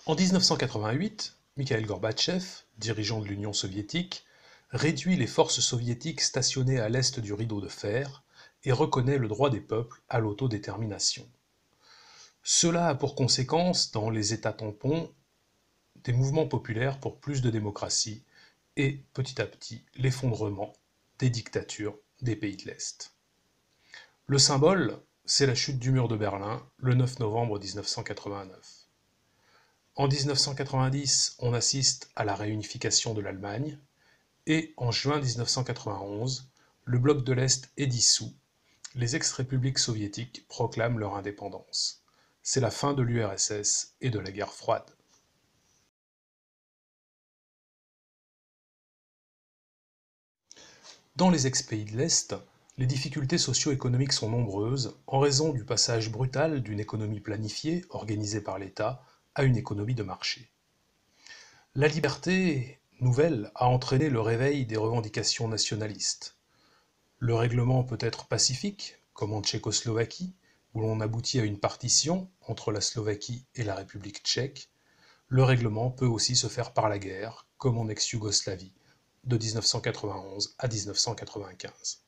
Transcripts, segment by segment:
En 1988, Mikhaïl Gorbatchev, dirigeant de l'Union soviétique, réduit les forces soviétiques stationnées à l'est du rideau de fer et reconnaît le droit des peuples à l'autodétermination. Cela a pour conséquence, dans les États tampons, des mouvements populaires pour plus de démocratie et, petit à petit, l'effondrement des dictatures des pays de l'Est. Le symbole, c'est la chute du mur de Berlin, le 9 novembre 1989. En 1990, on assiste à la réunification de l'Allemagne, et en juin 1991, le bloc de l'Est est dissous, les ex-républiques soviétiques proclament leur indépendance. C'est la fin de l'URSS et de la guerre froide. Dans les ex-pays de l'Est, les difficultés socio-économiques sont nombreuses en raison du passage brutal d'une économie planifiée, organisée par l'État, à une économie de marché. La liberté nouvelle a entraîné le réveil des revendications nationalistes. Le règlement peut être pacifique, comme en Tchécoslovaquie, où l'on aboutit à une partition entre la Slovaquie et la République tchèque. Le règlement peut aussi se faire par la guerre, comme en ex-Yougoslavie, de 1991 à 1995.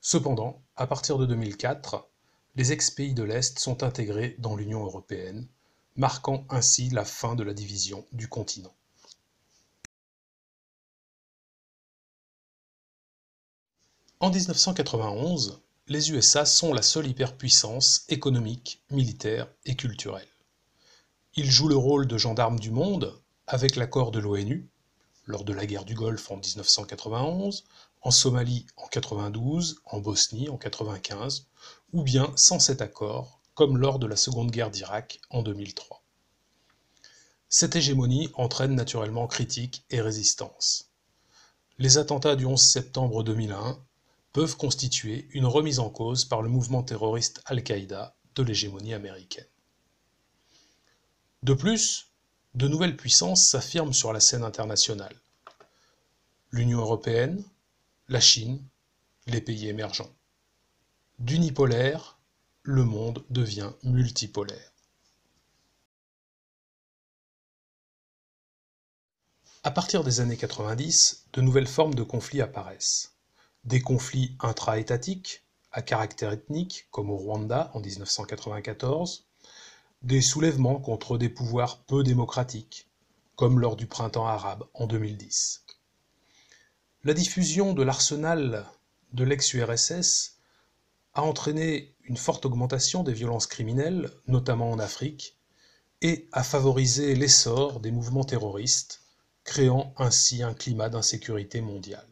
Cependant, à partir de 2004, les ex-pays de l'Est sont intégrés dans l'Union européenne, marquant ainsi la fin de la division du continent. En 1991, les USA sont la seule hyperpuissance économique, militaire et culturelle. Ils jouent le rôle de gendarmes du monde avec l'accord de l'ONU, lors de la guerre du Golfe en 1991, en Somalie en 1992, en Bosnie en 1995, ou bien sans cet accord, comme lors de la Seconde Guerre d'Irak en 2003. Cette hégémonie entraîne naturellement critiques et résistance. Les attentats du 11 septembre 2001 peuvent constituer une remise en cause par le mouvement terroriste Al-Qaïda de l'hégémonie américaine. De plus, de nouvelles puissances s'affirment sur la scène internationale. L'Union européenne, la Chine, les pays émergents. D'unipolaire, le monde devient multipolaire. À partir des années 90, de nouvelles formes de conflits apparaissent. Des conflits intra-étatiques, à caractère ethnique, comme au Rwanda en 1994, des soulèvements contre des pouvoirs peu démocratiques, comme lors du printemps arabe en 2010. La diffusion de l'arsenal de l'ex-URSS a entraîné une forte augmentation des violences criminelles, notamment en Afrique, et a favorisé l'essor des mouvements terroristes, créant ainsi un climat d'insécurité mondiale.